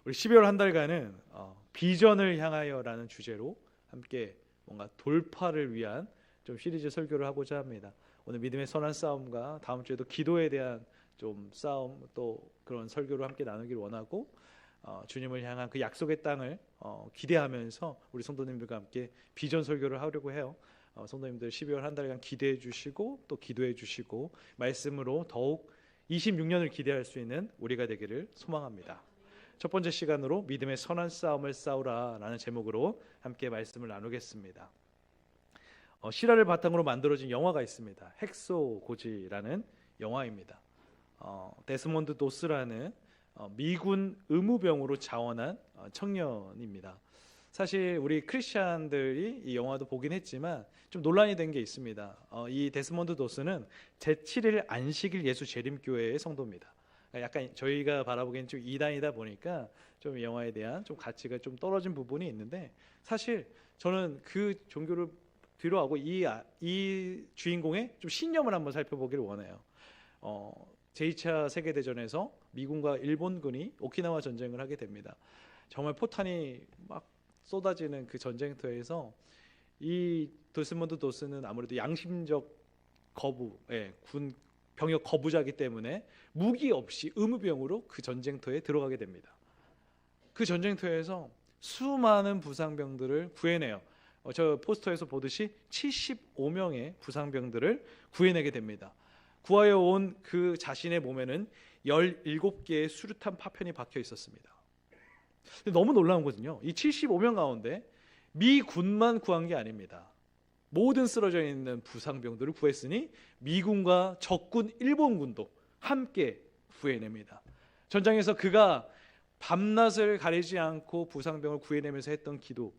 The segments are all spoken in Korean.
우리 12월 한 달간은 비전을 향하여라는 주제로 함께 뭔가 돌파를 위한 좀 시리즈 설교를 하고자 합니다. 오늘 믿음의 선한 싸움과 다음 주에도 기도에 대한 좀 싸움 또 그런 설교를 함께 나누길 원하고 주님을 향한 그 약속의 땅을 기대하면서 우리 성도님들과 함께 비전 설교를 하려고 해요. 성도님들 12월 한 달간 기대해 주시고 또 기도해 주시고 말씀으로 더욱 26년을 기대할 수 있는 우리가 되기를 소망합니다. 첫 번째 시간으로 믿음의 선한 싸움을 싸우라 라는 제목으로 함께 말씀을 나누겠습니다. 실화를 바탕으로 만들어진 영화가 있습니다. 헥소 고지라는 영화입니다. 데스몬드 도스라는 미군 의무병으로 자원한 청년입니다. 사실 우리 크리스찬들이 이 영화도 보긴 했지만 좀 논란이 된 게 있습니다. 이 데스몬드 도스는 제7일 안식일 예수 재림교회의 성도입니다. 약간 저희가 바라보기엔 좀 이단이다 보니까 좀 이 영화에 대한 좀 가치가 좀 떨어진 부분이 있는데, 사실 저는 그 종교를 뒤로하고 이 주인공의 좀 신념을 한번 살펴보기를 원해요. 제2차 세계대전에서 미군과 일본군이 오키나와 전쟁을 하게 됩니다. 정말 포탄이 막 쏟아지는 그 전쟁터에서 이 데스몬드 도스는 아무래도 양심적 거부, 군 병역 거부자이기 때문에 무기 없이 의무병으로 그 전쟁터에 들어가게 됩니다. 그 전쟁터에서 수많은 부상병들을 구해내요. 저 포스터에서 보듯이 75명의 부상병들을 구해내게 됩니다. 구하여 온 그 자신의 몸에는 17개의 수류탄 파편이 박혀 있었습니다. 너무 놀라운 거거든요. 이 75명 가운데 미 군만 구한 게 아닙니다. 모든 쓰러져 있는 부상병들을 구했으니 미군과 적군 일본군도 함께 구해냅니다. 전장에서 그가 밤낮을 가리지 않고 부상병을 구해내면서 했던 기도,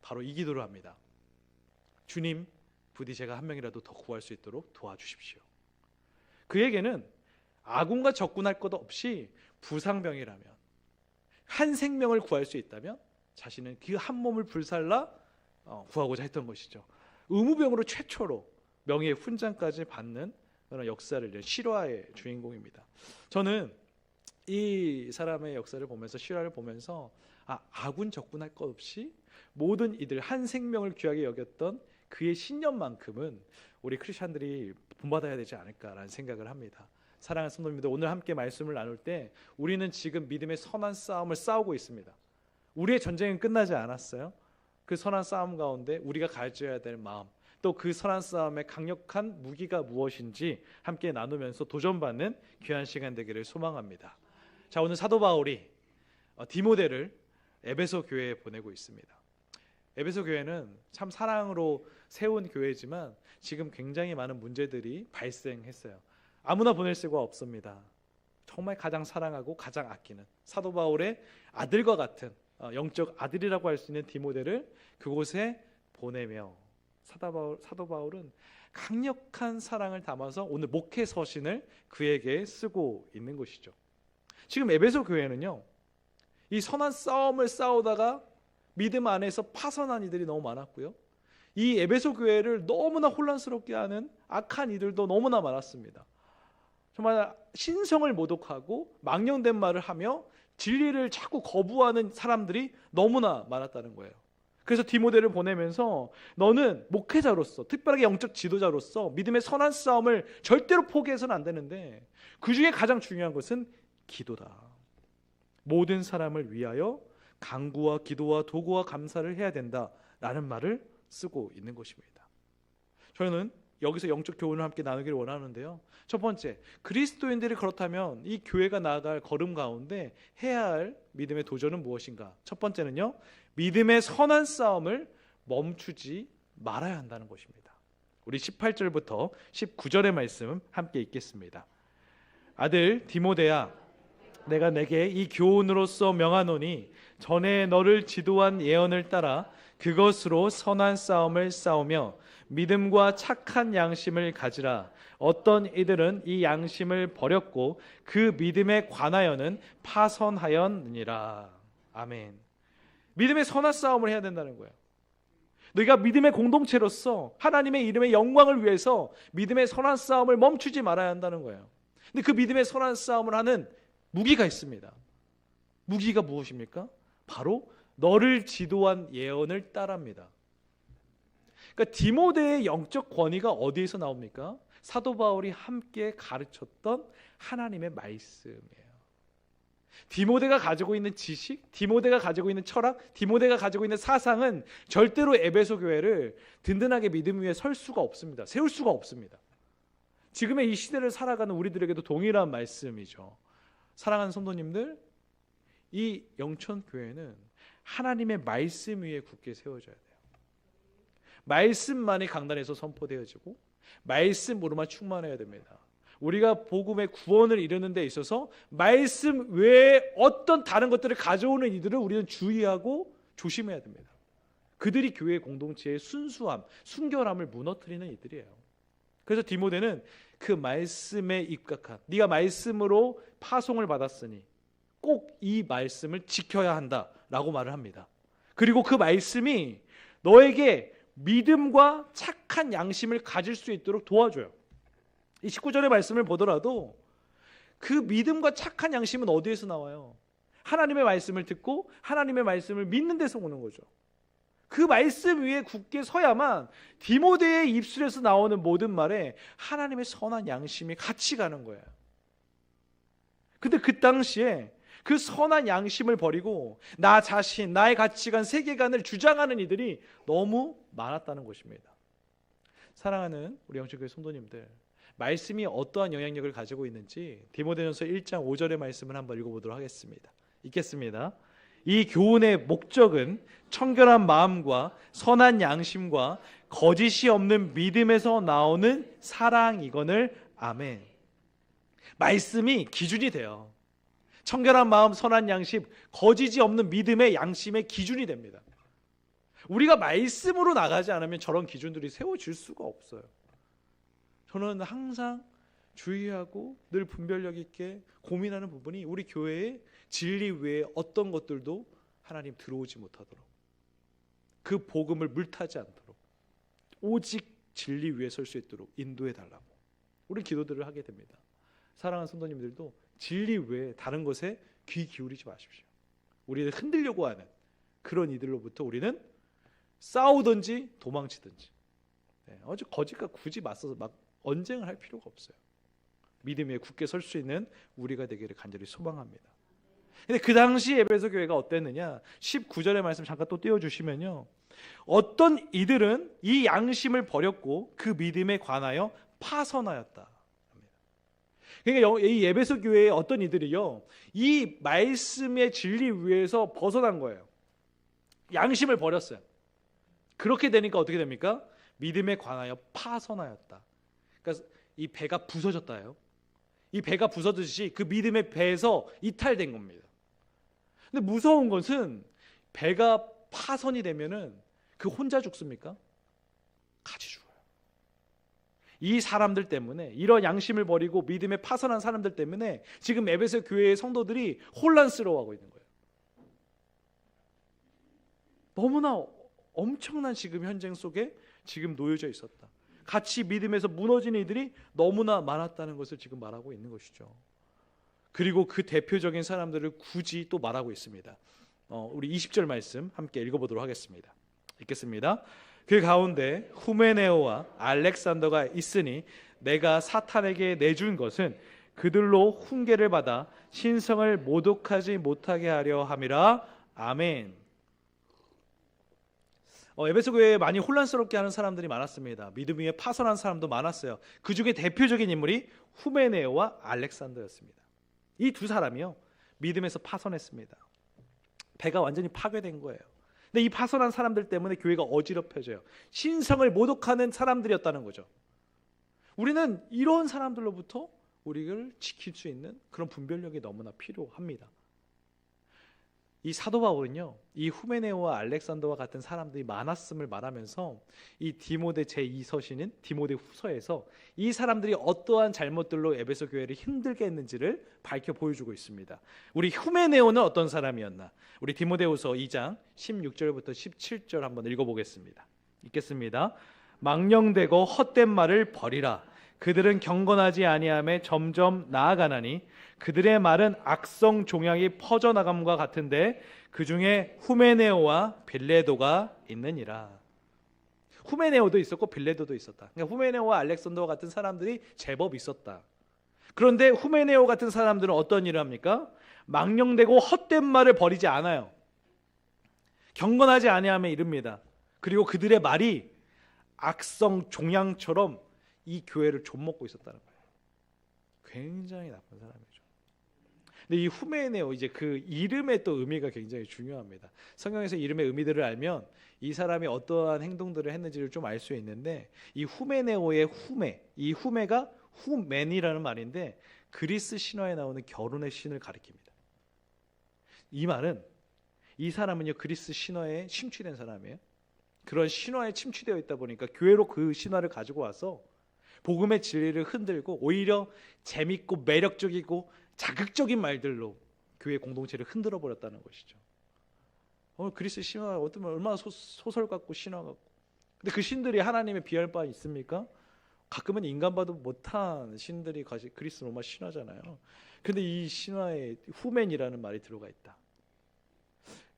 바로 이 기도를 합니다. 주님, 부디 제가 한 명이라도 더 구할 수 있도록 도와주십시오. 그에게는 아군과 적군할 것 없이 부상병이라면, 한 생명을 구할 수 있다면 자신은 그 한 몸을 불살라 구하고자 했던 것이죠. 의무병으로 최초로 명예의 훈장까지 받는 그런 역사를 이룬 실화의 주인공입니다. 저는 이 사람의 역사를 보면서, 실화를 보면서 아군 적군할 것 없이 모든 이들 한 생명을 귀하게 여겼던 그의 신념만큼은 우리 크리스찬들이 본받아야 되지 않을까라는 생각을 합니다. 사랑하는 성도님들, 오늘 함께 말씀을 나눌 때 우리는 지금 믿음의 선한 싸움을 싸우고 있습니다. 우리의 전쟁은 끝나지 않았어요. 그 선한 싸움 가운데 우리가 가져야 될 마음, 또 그 선한 싸움의 강력한 무기가 무엇인지 함께 나누면서 도전받는 귀한 시간 되기를 소망합니다. 자, 오늘 사도 바울이 디모데를 에베소 교회에 보내고 있습니다. 에베소 교회는 참 사랑으로 세운 교회지만 지금 굉장히 많은 문제들이 발생했어요. 아무나 보낼 수가 없습니다. 정말 가장 사랑하고 가장 아끼는 사도 바울의 아들과 같은 영적 아들이라고 할 수 있는 디모데를 그곳에 보내며 사도 바울은 강력한 사랑을 담아서 오늘 목회 서신을 그에게 쓰고 있는 것이죠. 지금 에베소 교회는요, 이 선한 싸움을 싸우다가 믿음 안에서 파선한 이들이 너무 많았고요, 이 에베소 교회를 너무나 혼란스럽게 하는 악한 이들도 너무나 많았습니다. 정말 신성을 모독하고 망령된 말을 하며 진리를 자꾸 거부하는 사람들이 너무나 많았다는 거예요. 그래서 디모데를 보내면서 너는 목회자로서, 특별하게 영적 지도자로서 믿음의 선한 싸움을 절대로 포기해서는 안 되는데 그 중에 가장 중요한 것은 기도다. 모든 사람을 위하여 간구와 기도와 도구와 감사를 해야 된다라는 말을 쓰고 있는 것입니다. 저는 여기서 영적 교훈을 함께 나누기를 원하는데요, 첫 번째, 그리스도인들이 그렇다면 이 교회가 나아갈 걸음 가운데 해야 할 믿음의 도전은 무엇인가? 첫 번째는요, 믿음의 선한 싸움을 멈추지 말아야 한다는 것입니다. 우리 18절부터 19절의 말씀 함께 읽겠습니다. 아들 디모데야, 내가 내게 이 교훈으로서 명하노니 전에 너를 지도한 예언을 따라 그것으로 선한 싸움을 싸우며 믿음과 착한 양심을 가지라. 어떤 이들은 이 양심을 버렸고 그 믿음에 관하여는 파선하였느니라. 아멘. 믿음의 선한 싸움을 해야 된다는 거예요. 너희가 믿음의 공동체로서 하나님의 이름의 영광을 위해서 믿음의 선한 싸움을 멈추지 말아야 한다는 거예요. 근데 그 믿음의 선한 싸움을 하는 무기가 있습니다. 무기가 무엇입니까? 바로 너를 지도한 예언을 따릅니다. 그러니까 디모데의 영적 권위가 어디에서 나옵니까? 사도 바울이 함께 가르쳤던 하나님의 말씀이에요. 디모데가 가지고 있는 지식, 디모데가 가지고 있는 철학, 디모데가 가지고 있는 사상은 절대로 에베소 교회를 든든하게 믿음 위에 설 수가 없습니다. 세울 수가 없습니다. 지금의 이 시대를 살아가는 우리들에게도 동일한 말씀이죠. 사랑하는 성도님들, 이 영천교회는 하나님의 말씀 위에 굳게 세워져야 돼요. 말씀만이 강단에서 선포되어지고 말씀으로만 충만해야 됩니다. 우리가 복음의 구원을 이루는 데 있어서 말씀 외에 어떤 다른 것들을 가져오는 이들을 우리는 주의하고 조심해야 됩니다. 그들이 교회 공동체의 순수함, 순결함을 무너뜨리는 이들이에요. 그래서 디모데는 그 말씀에 입각한, 네가 말씀으로 파송을 받았으니 꼭 이 말씀을 지켜야 한다라고 말을 합니다. 그리고 그 말씀이 너에게 믿음과 착한 양심을 가질 수 있도록 도와줘요. 이 19절의 말씀을 보더라도 그 믿음과 착한 양심은 어디에서 나와요? 하나님의 말씀을 듣고 하나님의 말씀을 믿는 데서 오는 거죠. 그 말씀 위에 굳게 서야만 디모데의 입술에서 나오는 모든 말에 하나님의 선한 양심이 같이 가는 거예요. 근데 그 당시에 그 선한 양심을 버리고 나 자신, 나의 가치관, 세계관을 주장하는 이들이 너무 많았다는 것입니다. 사랑하는 우리 영천교회 성도님들, 말씀이 어떠한 영향력을 가지고 있는지 디모데전서 1장 5절의 말씀을 한번 읽어보도록 하겠습니다. 읽겠습니다. 이 교훈의 목적은 청결한 마음과 선한 양심과 거짓이 없는 믿음에서 나오는 사랑이거늘. 아멘. 말씀이 기준이 돼요. 청결한 마음, 선한 양심, 거짓이 없는 믿음의 양심의 기준이 됩니다. 우리가 말씀으로 나가지 않으면 저런 기준들이 세워질 수가 없어요. 저는 항상 주의하고 늘 분별력 있게 고민하는 부분이 우리 교회에 진리 외에 어떤 것들도 하나님 들어오지 못하도록, 그 복음을 물타지 않도록 오직 진리 위에 설 수 있도록 인도해 달라고 우리 기도들을 하게 됩니다. 사랑하는 성도님들도 진리 외에 다른 것에 귀 기울이지 마십시오. 우리를 흔들려고 하는 그런 이들로부터 우리는 싸우든지 도망치든지, 어제 거짓과 굳이 맞서서 막 언쟁을 할 필요가 없어요. 믿음 위에 굳게 설 수 있는 우리가 되기를 간절히 소망합니다. 근데 그 당시 에베소 교회가 어땠느냐? 19절의 말씀 잠깐 또 띄워주시면요, 어떤 이들은 이 양심을 버렸고 그 믿음에 관하여 파선하였다. 그러니까 이 에베소 교회의 어떤 이들이요, 이 말씀의 진리 위에서 벗어난 거예요. 양심을 버렸어요. 그렇게 되니까 어떻게 됩니까? 믿음에 관하여 파선하였다. 그러니까 이 배가 부서졌다요. 이 배가 부서지듯이 그 믿음의 배에서 이탈된 겁니다. 근데 무서운 것은 배가 파선이 되면은 그 혼자 죽습니까? 같이 죽어요. 이 사람들 때문에, 이런 양심을 버리고 믿음에 파선한 사람들 때문에 지금 에베소 교회의 성도들이 혼란스러워하고 있는 거예요. 너무나 엄청난 지금 현장 속에 지금 놓여져 있었다. 같이 믿음에서 무너지는 이들이 너무나 많았다는 것을 지금 말하고 있는 것이죠. 그리고 그 대표적인 사람들을 굳이 또 말하고 있습니다. 우리 20절 말씀 함께 읽어보도록 하겠습니다. 읽겠습니다. 그 가운데 후메네오와 알렉산더가 있으니 내가 사탄에게 내준 것은 그들로 훈계를 받아 신성을 모독하지 못하게 하려 함이라. 아멘. 에베소 교회에 많이 혼란스럽게 하는 사람들이 많았습니다. 믿음 위에 파선한 사람도 많았어요. 그 중에 대표적인 인물이 후메네오와 알렉산더였습니다. 이 두 사람이요, 믿음에서 파선했습니다. 배가 완전히 파괴된 거예요. 근데 이 파선한 사람들 때문에 교회가 어지럽혀져요. 신성을 모독하는 사람들이었다는 거죠. 우리는 이런 사람들로부터 우리를 지킬 수 있는 그런 분별력이 너무나 필요합니다. 이 사도 바울은요, 이 후메네오와 알렉산더와 같은 사람들이 많았음을 말하면서 이 디모데 제2서신인 디모데 후서에서 이 사람들이 어떠한 잘못들로 에베소 교회를 힘들게 했는지를 밝혀 보여주고 있습니다. 우리 후메네오는 어떤 사람이었나? 우리 디모데후서 2장 16절부터 17절 한번 읽어보겠습니다. 읽겠습니다. 망령되고 헛된 말을 버리라. 그들은 경건하지 아니함에 점점 나아가나니 그들의 말은 악성 종양이 퍼져나감과 같은데 그 중에 후메네오와 빌레도가 있느니라. 후메네오도 있었고 빌레도도 있었다. 그러니까 후메네오와 알렉산더 같은 사람들이 제법 있었다. 그런데 후메네오 같은 사람들은 어떤 일을 합니까? 망령되고 헛된 말을 버리지 않아요. 경건하지 아니하며 이릅니다. 그리고 그들의 말이 악성 종양처럼 이 교회를 좀먹고 있었다는 거예요. 굉장히 나쁜 사람이죠. 근데 이 후메네오, 이제 그 이름의 또 의미가 굉장히 중요합니다. 성경에서 이름의 의미들을 알면 이 사람이 어떠한 행동들을 했는지를 좀 알 수 있는데, 이 후메네오의 후메, 이 후메가 후맨이라는 말인데 그리스 신화에 나오는 결혼의 신을 가리킵니다. 이 말은 이 사람은요 그리스 신화에 심취된 사람이에요. 그런 신화에 침취되어 있다 보니까 교회로 그 신화를 가지고 와서 복음의 진리를 흔들고 오히려 재밌고 매력적이고 자극적인 말들로 교회 공동체를 흔들어 버렸다는 것이죠. 그리스 신화 어쩌면 얼마나 소설 같고 신화 같고, 근데 그 신들이 하나님의 비할 바 있습니까? 가끔은 인간봐도 못한 신들이 그리스 로마 신화잖아요. 근데 이 신화에 후맨이라는 말이 들어가 있다.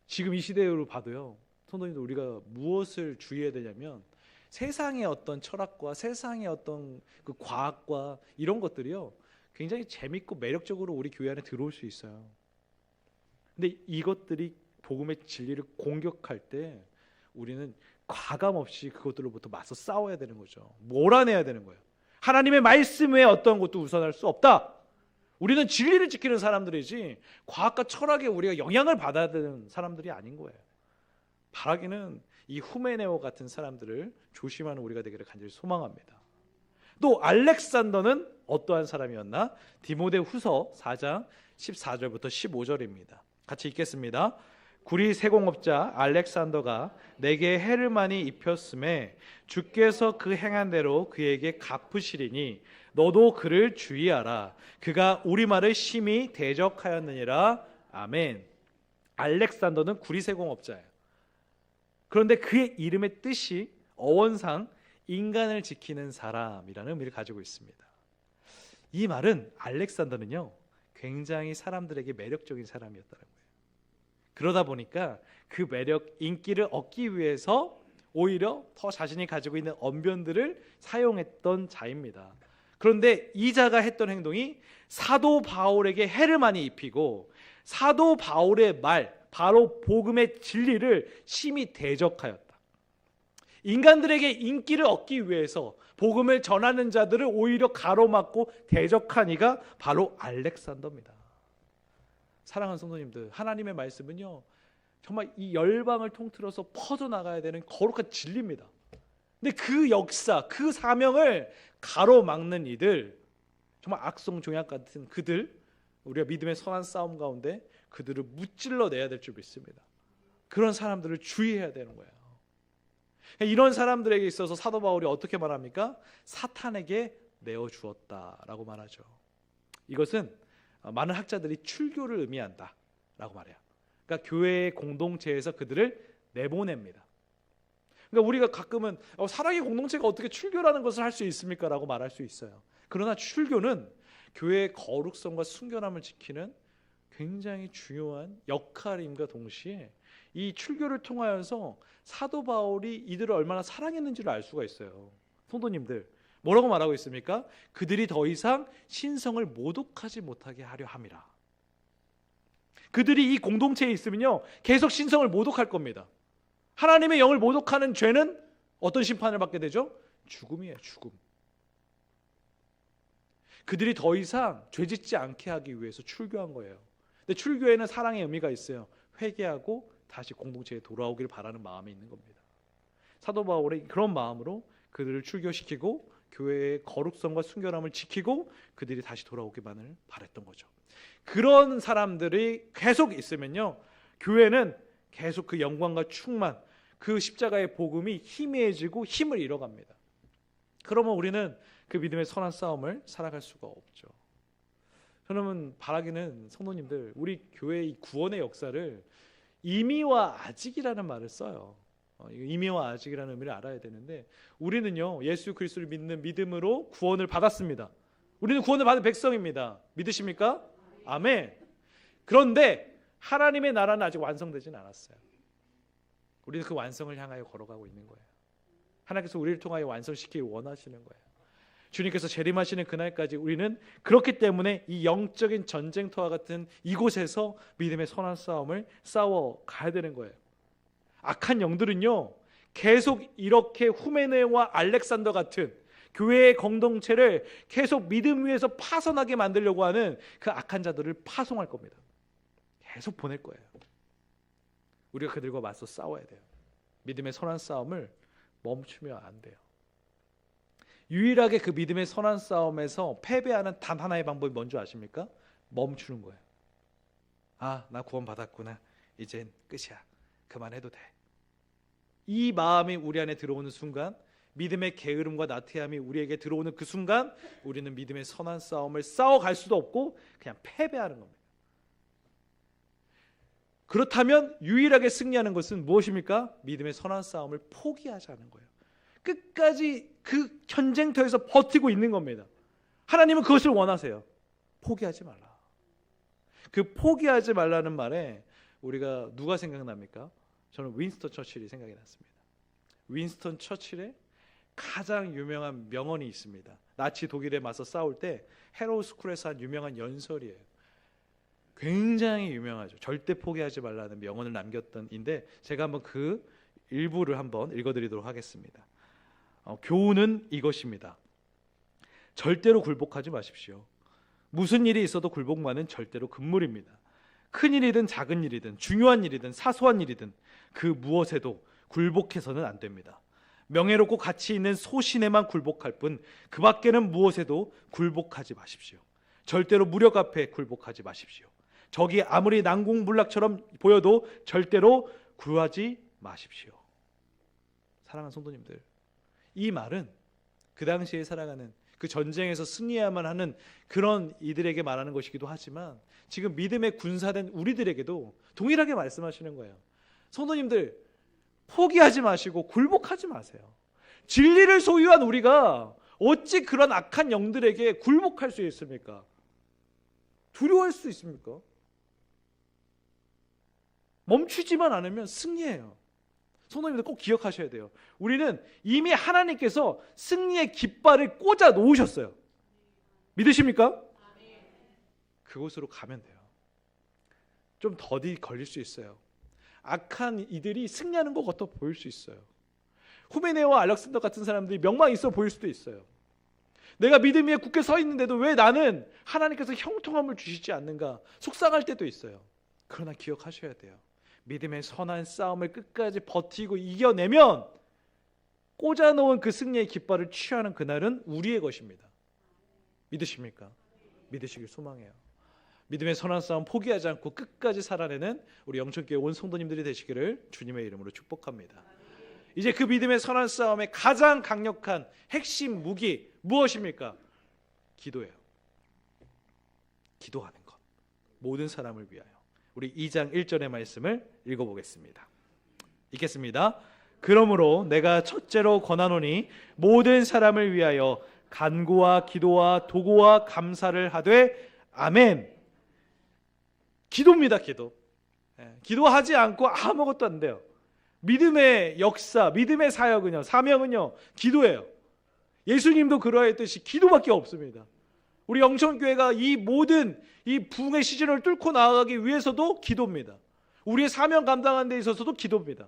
지금 이 시대로 봐도요, 성도님들, 우리가 무엇을 주의해야 되냐면 세상의 어떤 철학과 세상의 어떤 그 과학과 이런 것들이요 굉장히 재밌고 매력적으로 우리 교회 안에 들어올 수 있어요. 근데 이것들이 복음의 진리를 공격할 때 우리는 과감 없이 그것들로부터 맞서 싸워야 되는 거죠. 몰아내야 되는 거예요. 하나님의 말씀 외에 어떤 것도 우선할 수 없다. 우리는 진리를 지키는 사람들이지 과학과 철학에 우리가 영향을 받아야 되는 사람들이 아닌 거예요. 바라기는 이 후메네오 같은 사람들을 조심하는 우리가 되기를 간절히 소망합니다. 또 알렉산더는 어떠한 사람이었나? 디모데후서 4장 14절부터 15절입니다. 같이 읽겠습니다. 구리 세공업자 알렉산더가 내게 해를 많이 입혔음에 주께서 그 행한 대로 그에게 갚으시리니 너도 그를 주의하라. 그가 우리말을 심히 대적하였느니라. 아멘. 알렉산더는 구리 세공업자예요. 그런데 그의 이름의 뜻이 어원상 인간을 지키는 사람이라는 의미를 가지고 있습니다. 이 말은 알렉산더는요 굉장히 사람들에게 매력적인 사람이었다는 거예요. 그러다 보니까 그 매력, 인기를 얻기 위해서 오히려 더 자신이 가지고 있는 언변들을 사용했던 자입니다. 그런데 이 자가 했던 행동이 사도 바울에게 해를 많이 입히고 사도 바울의 말, 바로 복음의 진리를 심히 대적하였다. 인간들에게 인기를 얻기 위해서 복음을 전하는 자들을 오히려 가로막고 대적한 이가 바로 알렉산더입니다. 사랑하는 성도님들, 하나님의 말씀은요 정말 이 열방을 통틀어서 퍼져나가야 되는 거룩한 진리입니다. 근데 그 역사, 그 사명을 가로막는 이들, 정말 악성 종약 같은 그들, 우리가 믿음의 선한 싸움 가운데 그들을 무찔러 내야 될 줄 믿습니다. 그런 사람들을 주의해야 되는 거예요. 이런 사람들에게 있어서 사도 바울이 어떻게 말합니까? 사탄에게 내어주었다라고 말하죠. 이것은 많은 학자들이 출교를 의미한다라고 말해요. 그러니까 교회의 공동체에서 그들을 내보냅니다. 그러니까 우리가 가끔은 사랑의 공동체가 어떻게 출교라는 것을 할 수 있습니까? 라고 말할 수 있어요. 그러나 출교는 교회의 거룩성과 순결함을 지키는 굉장히 중요한 역할임과 동시에 이 출교를 통하여서 사도 바울이 이들을 얼마나 사랑했는지를 알 수가 있어요. 성도님들, 뭐라고 말하고 있습니까? 그들이 더 이상 신성을 모독하지 못하게 하려 함이라. 그들이 이 공동체에 있으면요 계속 신성을 모독할 겁니다. 하나님의 영을 모독하는 죄는 어떤 심판을 받게 되죠? 죽음이에요. 죽음. 그들이 더 이상 죄짓지 않게 하기 위해서 출교한 거예요. 근데 출교에는 사랑의 의미가 있어요. 회개하고 다시 공동체에 돌아오기를 바라는 마음이 있는 겁니다. 사도 바울의 그런 마음으로 그들을 출교시키고 교회의 거룩성과 순결함을 지키고 그들이 다시 돌아오기만을 바랬던 거죠. 그런 사람들이 계속 있으면요 교회는 계속 그 영광과 충만, 그 십자가의 복음이 희미해지고 힘을 잃어갑니다. 그러면 우리는 그 믿음의 선한 싸움을 살아갈 수가 없죠. 저는 바라기는 성도님들, 우리 교회의 구원의 역사를 이미와 아직이라는 말을 써요. 이미와 아직이라는 의미를 알아야 되는데, 우리는요 예수 그리스도를 믿는 믿음으로 구원을 받았습니다. 우리는 구원을 받은 백성입니다. 믿으십니까? 아멘. 그런데 하나님의 나라는 아직 완성되진 않았어요. 우리는 그 완성을 향하여 걸어가고 있는 거예요. 하나님께서 우리를 통하여 완성시키길 원하시는 거예요. 주님께서 재림하시는 그날까지 우리는 그렇기 때문에 이 영적인 전쟁터와 같은 이곳에서 믿음의 선한 싸움을 싸워 가야 되는 거예요. 악한 영들은요, 계속 이렇게 후메네와 알렉산더 같은 교회의 공동체를 계속 믿음 위에서 파손하게 만들려고 하는 그 악한 자들을 파송할 겁니다. 계속 보낼 거예요. 우리가 그들과 맞서 싸워야 돼요. 믿음의 선한 싸움을 멈추면 안 돼요. 유일하게 그 믿음의 선한 싸움에서 패배하는 단 하나의 방법이 뭔지 아십니까? 멈추는 거예요. 아, 나 구원 받았구나. 이젠 끝이야. 그만해도 돼. 이 마음이 우리 안에 들어오는 순간, 믿음의 게으름과 나태함이 우리에게 들어오는 그 순간, 우리는 믿음의 선한 싸움을 싸워갈 수도 없고 그냥 패배하는 겁니다. 그렇다면 유일하게 승리하는 것은 무엇입니까? 믿음의 선한 싸움을 포기하지 않는 거예요. 끝까지 그 전쟁터에서 버티고 있는 겁니다. 하나님은 그것을 원하세요. 포기하지 말라. 그 포기하지 말라는 말에 우리가 누가 생각납니까? 저는 윈스턴 처칠이 생각이 났습니다. 윈스턴 처칠의 가장 유명한 명언이 있습니다. 나치 독일에 맞서 싸울 때 헤로우 스쿨에서 한 유명한 연설이에요. 굉장히 유명하죠. 절대 포기하지 말라는 명언을 남겼던 인데 제가 한번 그 일부를 한번 읽어드리도록 하겠습니다. 교훈은 이것입니다. 절대로 굴복하지 마십시오. 무슨 일이 있어도 굴복만은 절대로 금물입니다. 큰 일이든 작은 일이든 중요한 일이든 사소한 일이든 그 무엇에도 굴복해서는 안 됩니다. 명예롭고 가치 있는 소신에만 굴복할 뿐 그 밖에는 무엇에도 굴복하지 마십시오. 절대로 무력 앞에 굴복하지 마십시오. 적이 아무리 난공불락처럼 보여도 절대로 구하지 마십시오. 사랑하는 성도님들, 이 말은 그 당시에 살아가는 그 전쟁에서 승리해야만 하는 그런 이들에게 말하는 것이기도 하지만 지금 믿음의 군사된 우리들에게도 동일하게 말씀하시는 거예요. 성도님들, 포기하지 마시고 굴복하지 마세요. 진리를 소유한 우리가 어찌 그런 악한 영들에게 굴복할 수 있습니까? 두려워할 수 있습니까? 멈추지만 않으면 승리해요. 성도님들 꼭 기억하셔야 돼요. 우리는 이미 하나님께서 승리의 깃발을 꽂아 놓으셨어요. 믿으십니까? 그곳으로 가면 돼요. 좀 더디 걸릴 수 있어요. 악한 이들이 승리하는 것 같아 보일 수 있어요. 후메네와 알렉산더 같은 사람들이 명망이 있어 보일 수도 있어요. 내가 믿음 위에 굳게 서 있는데도 왜 나는 하나님께서 형통함을 주시지 않는가 속상할 때도 있어요. 그러나 기억하셔야 돼요. 믿음의 선한 싸움을 끝까지 버티고 이겨내면 꽂아놓은 그 승리의 깃발을 취하는 그날은 우리의 것입니다. 믿으십니까? 믿으시길 소망해요. 믿음의 선한 싸움 포기하지 않고 끝까지 살아내는 우리 영천교회 온 성도님들이 되시기를 주님의 이름으로 축복합니다. 이제 그 믿음의 선한 싸움의 가장 강력한 핵심 무기 무엇입니까? 기도예요. 기도하는 것. 모든 사람을 위하여. 우리 2장 1절의 말씀을 읽어보겠습니다. 읽겠습니다. 그러므로 내가 첫째로 권하노니 모든 사람을 위하여 간구와 기도와 도구와 감사를 하되 아멘. 기도입니다. 기도. 기도하지 않고 아무것도 안 돼요. 믿음의 역사, 믿음의 사역은요, 사명은요, 기도예요. 예수님도 그러했듯이 기도밖에 없습니다. 우리 영천교회가 이 모든 이 부흥의 시즌을 뚫고 나아가기 위해서도 기도입니다. 우리의 사명 감당하는 데 있어서도 기도입니다.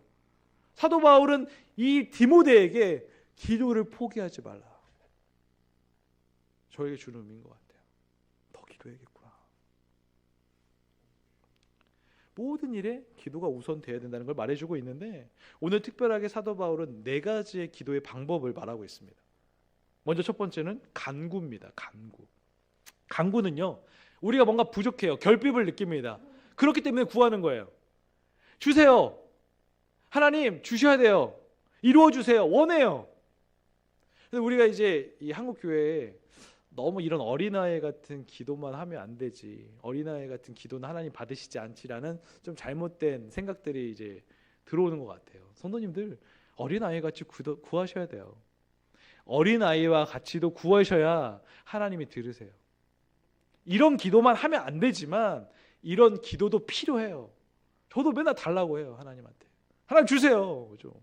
사도 바울은 이 디모데에게 기도를 포기하지 말라. 저에게 주는 의미인 것 같아요. 더 기도해야겠구나. 모든 일에 기도가 우선돼야 된다는 걸 말해주고 있는데 오늘 특별하게 사도 바울은 4가지의 기도의 방법을 말하고 있습니다. 먼저 첫 번째는 간구입니다. 간구. 간구는요, 우리가 뭔가 부족해요. 결핍을 느낍니다. 그렇기 때문에 구하는 거예요. 주세요. 하나님 주셔야 돼요. 이루어 주세요. 원해요. 근데 우리가 이제 이 한국 교회에 너무 이런 어린아이 같은 기도만 하면 안 되지. 어린아이 같은 기도는 하나님 받으시지 않지라는 좀 잘못된 생각들이 이제 들어오는 것 같아요. 성도님들 어린아이 같이 구하셔야 돼요. 어린아이와 같이도 구하셔야 하나님이 들으세요. 이런 기도만 하면 안 되지만 이런 기도도 필요해요. 저도 맨날 달라고 해요, 하나님한테. 하나님 주세요. 좀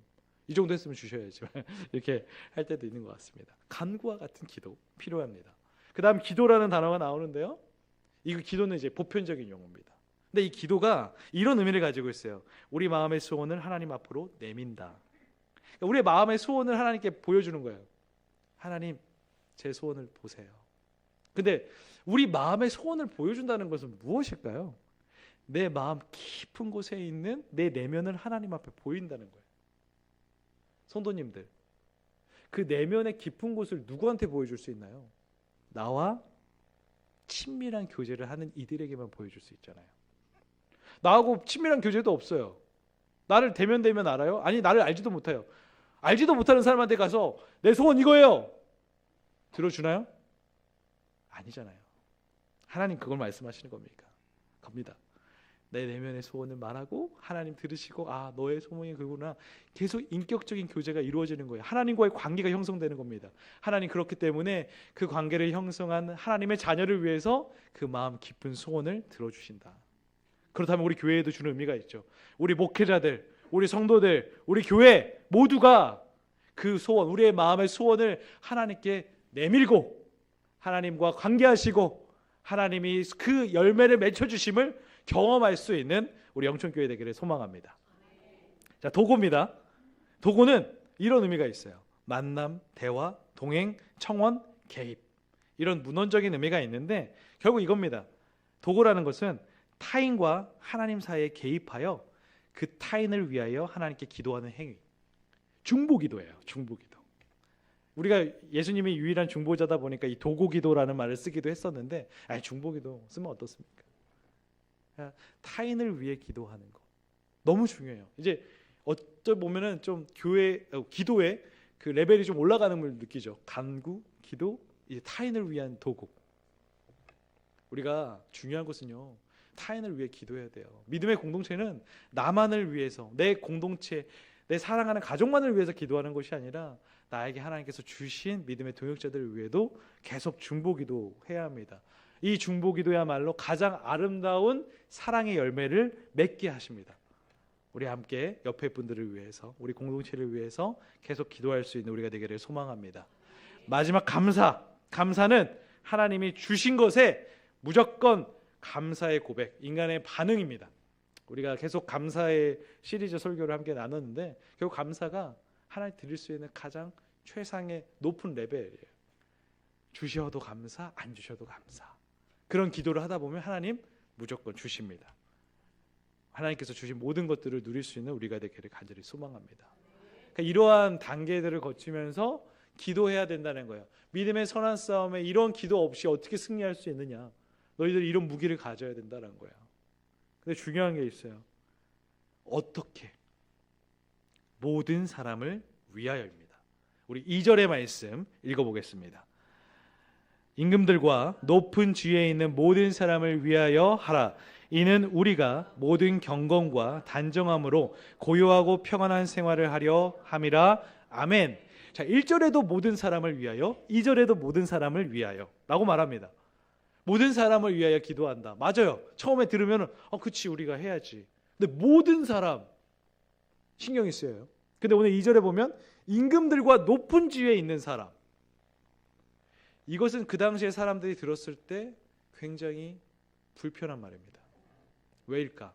이 정도 했으면 주셔야지. 이렇게 할 때도 있는 것 같습니다. 간구와 같은 기도 필요합니다. 그 다음 기도라는 단어가 나오는데요, 이 기도는 이제 보편적인 용어입니다. 근데 이 기도가 이런 의미를 가지고 있어요. 우리 마음의 소원을 하나님 앞으로 내민다. 그러니까 우리의 마음의 소원을 하나님께 보여주는 거예요. 하나님, 제 소원을 보세요. 근데 우리 마음의 소원을 보여준다는 것은 무엇일까요? 내 마음 깊은 곳에 있는 내 내면을 하나님 앞에 보인다는 거예요. 성도님들, 그 내면의 깊은 곳을 누구한테 보여줄 수 있나요? 나와 친밀한 교제를 하는 이들에게만 보여줄 수 있잖아요. 나하고 친밀한 교제도 없어요. 나를 대면 알아요? 아니, 나를 알지도 못해요. 알지도 못하는 사람한테 가서 내 소원 이거예요, 들어주나요? 아니잖아요. 하나님 그걸 말씀하시는 겁니다. 내 내면의 소원을 말하고 하나님 들으시고, 아, 너의 소원이 그구나. 계속 인격적인 교제가 이루어지는 거예요. 하나님과의 관계가 형성되는 겁니다. 하나님 그렇기 때문에 그 관계를 형성한 하나님의 자녀를 위해서 그 마음 깊은 소원을 들어주신다. 그렇다면 우리 교회에도 주는 의미가 있죠. 우리 목회자들, 우리 성도들, 우리 교회 모두가 그 소원, 우리의 마음의 소원을 하나님께 내밀고 하나님과 관계하시고 하나님이 그 열매를 맺혀주심을 경험할 수 있는 우리 영천교회 되기를 소망합니다. 자, 도고입니다. 도고는 이런 의미가 있어요. 만남, 대화, 동행, 청원, 개입, 이런 문헌적인 의미가 있는데 결국 이겁니다. 도고라는 것은 타인과 하나님 사이에 개입하여 그 타인을 위하여 하나님께 기도하는 행위, 중보기도예요. 중보기도. 우리가 예수님이 유일한 중보자다 보니까 이 도고기도라는 말을 쓰기도 했었는데, 중보기도 쓰면 어떻습니까? 타인을 위해 기도하는 것 너무 중요해요. 이제 어쩌 보면은 좀 기도의 그 레벨이 좀 올라가는 걸 느끼죠. 간구, 기도, 이제 타인을 위한 도구. 우리가 중요한 것은요, 타인을 위해 기도해야 돼요. 믿음의 공동체는 나만을 위해서, 내 공동체, 내 사랑하는 가족만을 위해서 기도하는 것이 아니라 나에게 하나님께서 주신 믿음의 동역자들을 위해도 계속 중보기도해야 합니다. 이 중보기도야말로 가장 아름다운 사랑의 열매를 맺게 하십니다. 우리 함께 옆에 분들을 위해서, 우리 공동체를 위해서 계속 기도할 수 있는 우리가 되기를 소망합니다. 마지막 감사는 하나님이 주신 것에 무조건 감사의 고백, 인간의 반응입니다. 우리가 계속 감사의 시리즈 설교를 함께 나눴는데 결국 감사가 하나님 드릴 수 있는 가장 최상의 높은 레벨이에요. 주셔도 감사, 안 주셔도 감사. 그런 기도를 하다 보면 하나님 무조건 주십니다. 하나님께서 주신 모든 것들을 누릴 수 있는 우리가 되기를 간절히 소망합니다. 그러니까 이러한 단계들을 거치면서 기도해야 된다는 거예요. 믿음의 선한 싸움에 이런 기도 없이 어떻게 승리할 수 있느냐. 너희들이 이런 무기를 가져야 된다는 거예요. 근데 중요한 게 있어요. 어떻게? 모든 사람을 위하여입니다. 우리 2절의 말씀 읽어보겠습니다. 임금들과 높은 지위에 있는 모든 사람을 위하여 하라. 이는 우리가 모든 경건과 단정함으로 고요하고 평안한 생활을 하려 함이라. 아멘. 자, 1절에도 모든 사람을 위하여, 2절에도 모든 사람을 위하여 라고 말합니다. 모든 사람을 위하여 기도한다. 맞아요. 처음에 들으면 그치, 우리가 해야지. 근데 모든 사람 신경이 쓰여요. 근데 오늘 2절에 보면 임금들과 높은 지위에 있는 사람, 이것은 그 당시에 사람들이 들었을 때 굉장히 불편한 말입니다. 왜일까?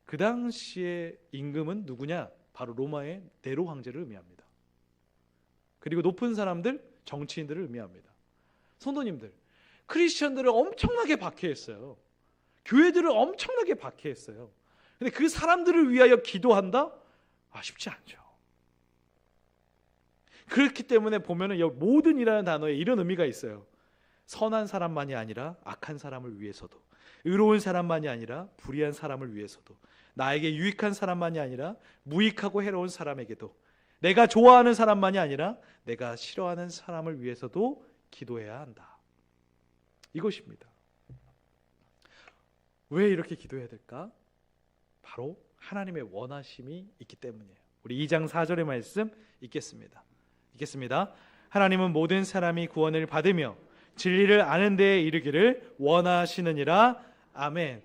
그 당시에 임금은 누구냐? 바로 로마의 네로 황제를 의미합니다. 그리고 높은 사람들, 정치인들을 의미합니다. 성도님들, 크리스천들을 엄청나게 박해했어요. 교회들을 엄청나게 박해했어요. 근데 그 사람들을 위하여 기도한다? 쉽지 않죠. 그렇기 때문에 보면은 모든이라는 단어에 이런 의미가 있어요. 선한 사람만이 아니라 악한 사람을 위해서도, 의로운 사람만이 아니라 불의한 사람을 위해서도, 나에게 유익한 사람만이 아니라 무익하고 해로운 사람에게도, 내가 좋아하는 사람만이 아니라 내가 싫어하는 사람을 위해서도 기도해야 한다. 이것입니다. 왜 이렇게 기도해야 될까? 바로 하나님의 원하심이 있기 때문이에요. 우리 2장 4절의 말씀 읽겠습니다. 하나님은 모든 사람이 구원을 받으며 진리를 아는 데에 이르기를 원하시느니라. 아멘.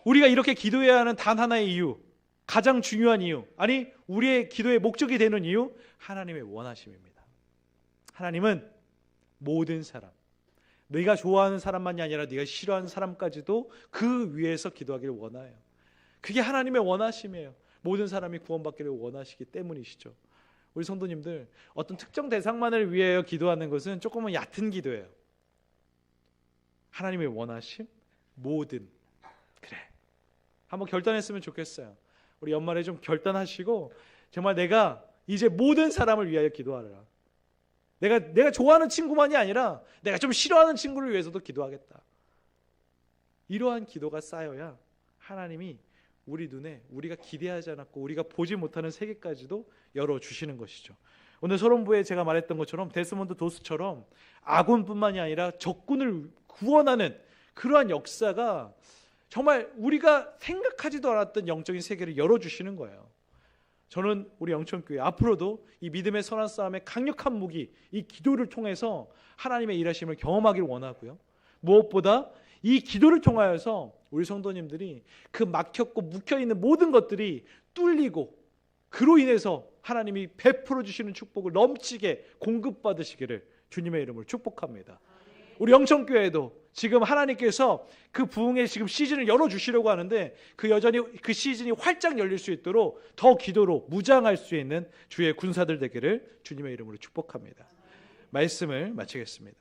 우리가 이렇게 기도해야 하는 단 하나의 이유, 가장 중요한 이유, 아니 우리의 기도의 목적이 되는 이유, 하나님의 원하심입니다. 하나님은 모든 사람, 네가 좋아하는 사람만이 아니라 네가 싫어하는 사람까지도 그 위에서 기도하기를 원해요. 그게 하나님의 원하심이에요. 모든 사람이 구원받기를 원하시기 때문이시죠. 우리 성도님들, 어떤 특정 대상만을 위하여 기도하는 것은 조금은 얕은 기도예요. 하나님의 원하심, 모든. 그래, 한번 결단했으면 좋겠어요. 우리 연말에 좀 결단하시고 정말 내가 이제 모든 사람을 위하여 기도하라. 내가 좋아하는 친구만이 아니라 내가 좀 싫어하는 친구를 위해서도 기도하겠다. 이러한 기도가 쌓여야 하나님이 우리 눈에 우리가 기대하지 않았고 우리가 보지 못하는 세계까지도 열어주시는 것이죠. 오늘 서론부에 제가 말했던 것처럼 데스몬드 도스처럼 아군뿐만이 아니라 적군을 구원하는 그러한 역사가 정말 우리가 생각하지도 않았던 영적인 세계를 열어주시는 거예요. 저는 우리 영천교회 앞으로도 이 믿음의 선한 싸움의 강력한 무기, 이 기도를 통해서 하나님의 일하심을 경험하기를 원하고요. 무엇보다 이 기도를 통하여서 우리 성도님들이 그 막혔고 묵혀있는 모든 것들이 뚫리고 그로 인해서 하나님이 베풀어 주시는 축복을 넘치게 공급받으시기를 주님의 이름으로 축복합니다. 우리 영천교회도 지금 하나님께서 그 부흥의 지금 시즌을 열어주시려고 하는데 여전히 그 시즌이 활짝 열릴 수 있도록 더 기도로 무장할 수 있는 주의 군사들 되기를 주님의 이름으로 축복합니다. 말씀을 마치겠습니다.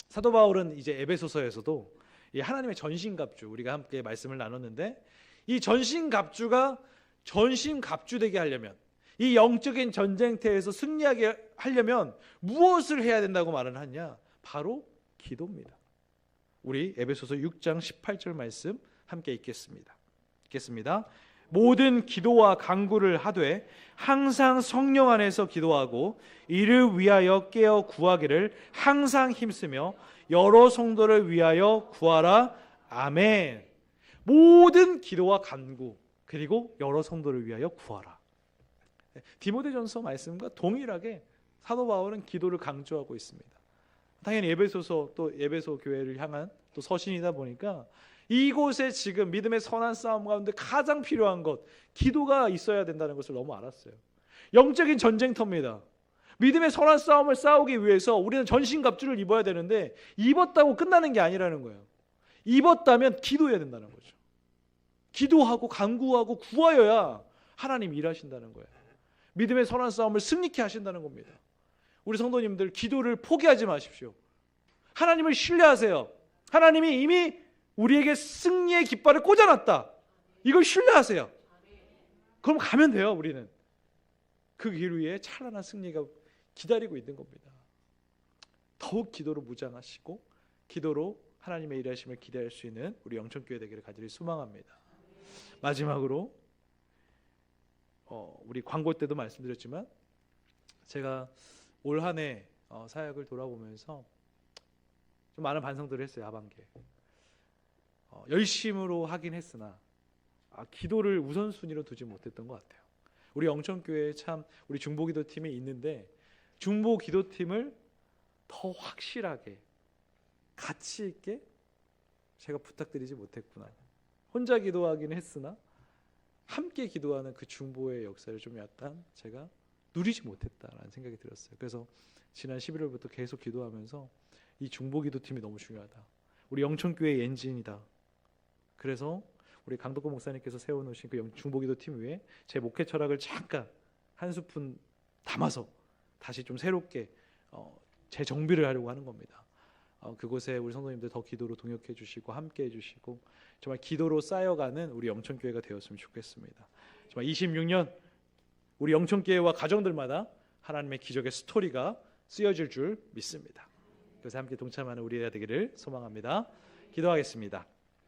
사도 바울은 이제 에베소서에서도 이 하나님의 전신갑주, 우리가 함께 말씀을 나눴는데 이 전신갑주가 전신갑주되게 하려면, 이 영적인 전쟁터에서 승리하게 하려면 무엇을 해야 된다고 말을 하냐? 바로 기도입니다. 우리 에베소서 6장 18절 말씀 함께 읽겠습니다. 모든 기도와 간구를 하되 항상 성령 안에서 기도하고 이를 위하여 깨어 구하기를 항상 힘쓰며 여러 성도를 위하여 구하라. 아멘. 모든 기도와 간구 그리고 여러 성도를 위하여 구하라. 디모데전서 말씀과 동일하게 사도 바울은 기도를 강조하고 있습니다. 당연히 에베소서 또 에베소 교회를 향한 또 서신이다 보니까 이곳에 지금 믿음의 선한 싸움 가운데 가장 필요한 것, 기도가 있어야 된다는 것을 너무 알았어요. 영적인 전쟁터입니다. 믿음의 선한 싸움을 싸우기 위해서 우리는 전신갑주를 입어야 되는데 입었다고 끝나는 게 아니라는 거예요. 입었다면 기도해야 된다는 거죠. 기도하고 간구하고 구하여야 하나님이 일하신다는 거예요. 믿음의 선한 싸움을 승리케 하신다는 겁니다. 우리 성도님들, 기도를 포기하지 마십시오. 하나님을 신뢰하세요. 하나님이 이미 우리에게 승리의 깃발을 꽂아놨다. 이걸 신뢰하세요. 그럼 가면 돼요. 우리는 그 길 위에 찬란한 승리가 기다리고 있는 겁니다. 더욱 기도로 무장하시고 기도로 하나님의 일하심을 기대할 수 있는 우리 영천교회 되기를 간절히 소망합니다. 마지막으로 우리 광고 때도 말씀드렸지만 제가 올 한 해 사역을 돌아보면서 좀 많은 반성들을 했어요. 하반기에 열심으로 하긴 했으나 기도를 우선순위로 두지 못했던 것 같아요. 우리 영천교회에 참 우리 중보기도팀이 있는데 중보기도팀을 더 확실하게 가치 있게 제가 부탁드리지 못했구나. 혼자 기도하기는 했으나 함께 기도하는 그 중보의 역사를 좀 약간 제가 누리지 못했다라는 생각이 들었어요. 그래서 지난 11월부터 계속 기도하면서 이 중보기도팀이 너무 중요하다. 우리 영천교회의 엔진이다. 그래서 우리 강덕구 목사님께서 세워놓으신 그 중보기도팀 위에 제 목회 철학을 잠깐 한 스푼 담아서 다시 좀 새롭게 재정비를 하려고 하는 겁니다. 그곳에 우리 성도님들 더 기도로 동역해 주시고 함께 해주시고 정말 기도로 쌓여가는 우리 영천교회가 되었으면 좋겠습니다. 정말 26년 우리 영천교회와 가정들마다 하나님의 기적의 스토리가 쓰여질 줄 믿습니다. 그래서 함께 동참하는 우리가 되기를 소망합니다. 기도하겠습니다.